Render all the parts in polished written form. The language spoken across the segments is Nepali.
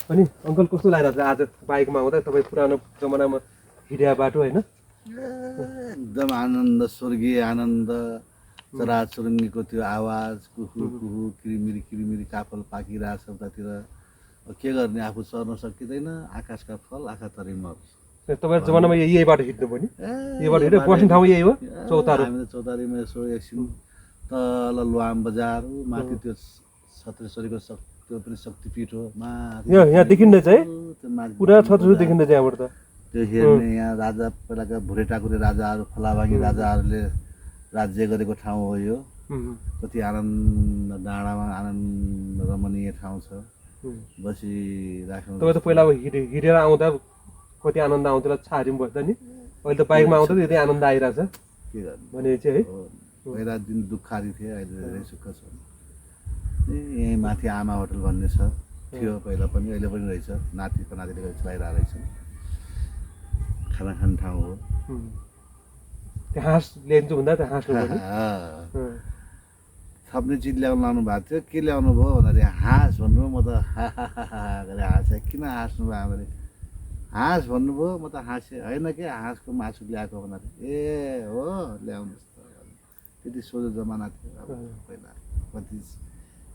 अनि अङ्कल कस्तो लागिरहेको छ आज बाइकमा आउँदा तपाईँ पुरानो जमानामा हिँड्या बाटो होइन एकदम आनन्द स्वर्गीय आनन्द चराचुरुङ्गीको त्यो आवाज कुहु कुहु किरिमिरी काफल पाकिरहेछ उतातिर के गर्ने आफू चर्न सकिँदैन आकाशका फल आँखा तरी मर तपाईँको जमानामा यही बाटो हिँड्नु पनि यही बाटो हिँड्यो बस्ने ठाउँ यही हो चौतारो हामीले चौतारीमा यसो एकछिन तल लुवाम बजार माथि त्यो छत्रेश्वरीको त्यो पनि शक्तिपीठ हो यहाँ देखिँदैछ है त्यो माथि पुरा छत्रेश्वरी देखिँदैछ यहाँबाट त त्यो हेर्ने यहाँ राजा पहिलाका भुरे टाकुरे राजाहरू फलाबाङ्गी राजाहरूले राज्य गरेको ठाउँ हो यो कति आनन्द डाँडामा आनन्द रमणीय ठाउँ छ बसिराख्नु तपाईँ त पहिला अब हिँडेर आउँदा कति आनन्द आउँथ्यो छारी पनि बस्दा नि अहिले त बाइकमा आउँदा यति आनन्द आइरहेछ के गर्ने भने चाहिँ है पहिला दिन दुःखारी थिए अहिले धेरै सुख छ यहीँ माथि आमा होटल भन्ने छ थियो पहिला पनि अहिले पनि रहेछ नातिको नातिले गएर चलाइरहेको रहेछ खाना खाने ठाउँ हो त्यो हाँस ल्याइदिन्छु भन्दा त्यो हाँस थप्ने चिज ल्याउनु लानु भएको थियो के ल्याउनु भयो भन्दाखेरि हाँस भन्नुभयो म त गरेर हाँसेँ किन हाँस्नु भयो आमाले हाँस भन्नुभयो म त हाँसेँ होइन के हाँसको मासु ल्याएको भन्दाखेरि ए हो ल्याउनुहोस् त त्यति सोझो जमाना थियो अब पहिला भतिज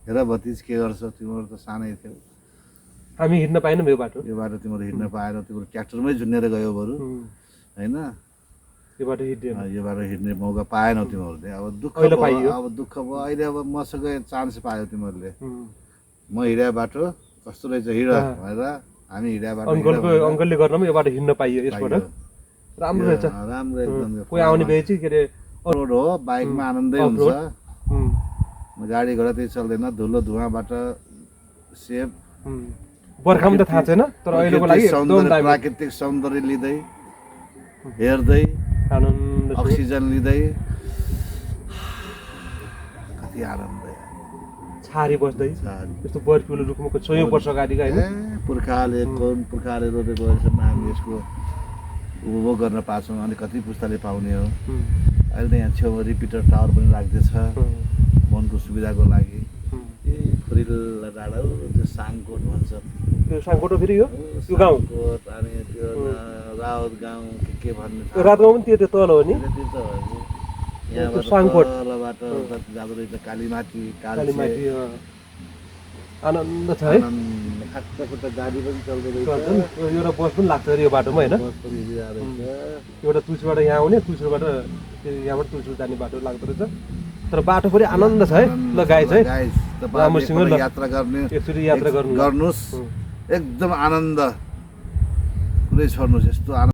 हेर भतिज के गर्छ तिमीहरू त सानै थियौ हामी हिँड्न पाएनौँ यो बाटो तिमीहरू हिँड्न पाएर तिमीहरू ट्र्याक्टरमै झुन्नेर गयो बरु होइन यो बाटो हिँड्यो यो बाटो हिँड्ने मौका पाएनौ तिमीहरूले अब दुःख भयो अब दुःख भयो अहिले अब मसँग चान्स पायो तिमीहरूले म हिँड्या बाटो कस्तो रहेछ हिँड भनेर हामी हिँड्या बाटो अङ्कलले गर्न पनि यो बाटो हिँड्न पाइयो यसबाट राम्रो रहेछ राम्रो एकदम कोही आउने भए चाहिँ के अरे रोड हो बाइकमा आनन्दै हुन्छ गाडी घोडा त्यही चल्दैन धुलो धुवाँबाट सेफ बर्खामा त थाहा छैन तर अहिलेको लागि प्राकृतिक सौन्दर्य लिँदै हेर्दै आनन्द अक्सिजन लिँदै कति आनन्द छारी बस्दै यस्तो बर्फिलो रुखमा 100 वर्ष अगाडिका होइन पुर्खाले रोपेको रहेछन् हामी यसको उपभोग गर्न पाछौँ अनि कति पुस्ताले पाउने हो अहिले त यहाँ छेउमा रिपिटर टावर पनि राख्दैछ मनको सुविधाको लागि खुरिल्ला डाँडा त्यो साङकोट भन्छ त्यो साङकोट फेरि यो गाउँ अनि त्यो राउत गाउँ के भन्ने रात गाउँ पनि त्यो तल हो नि यहाँबाट तलबाट जाँदो रहेछ कालीमाटी कालीमाटी आनन्द छ है खुट्टा गाडी पनि चल्दो रहेछ एउटा बस पनि लाग्छ अरे यो बाटोमा होइन बस पनि एउटा तुलसीबाट यहाँ आउने तुलसीबाट यहाँबाट तुलसी जाने बाटो लाग्दो रहेछ तर बाटो पनि आनन्द छ है ल गाइज है राम्रोसँग यात्रा गर्ने एकचोटि यात्रा गर्नुहोस् एकदम आनन्द कुनै छोड्नुहोस् यस्तो आनन्द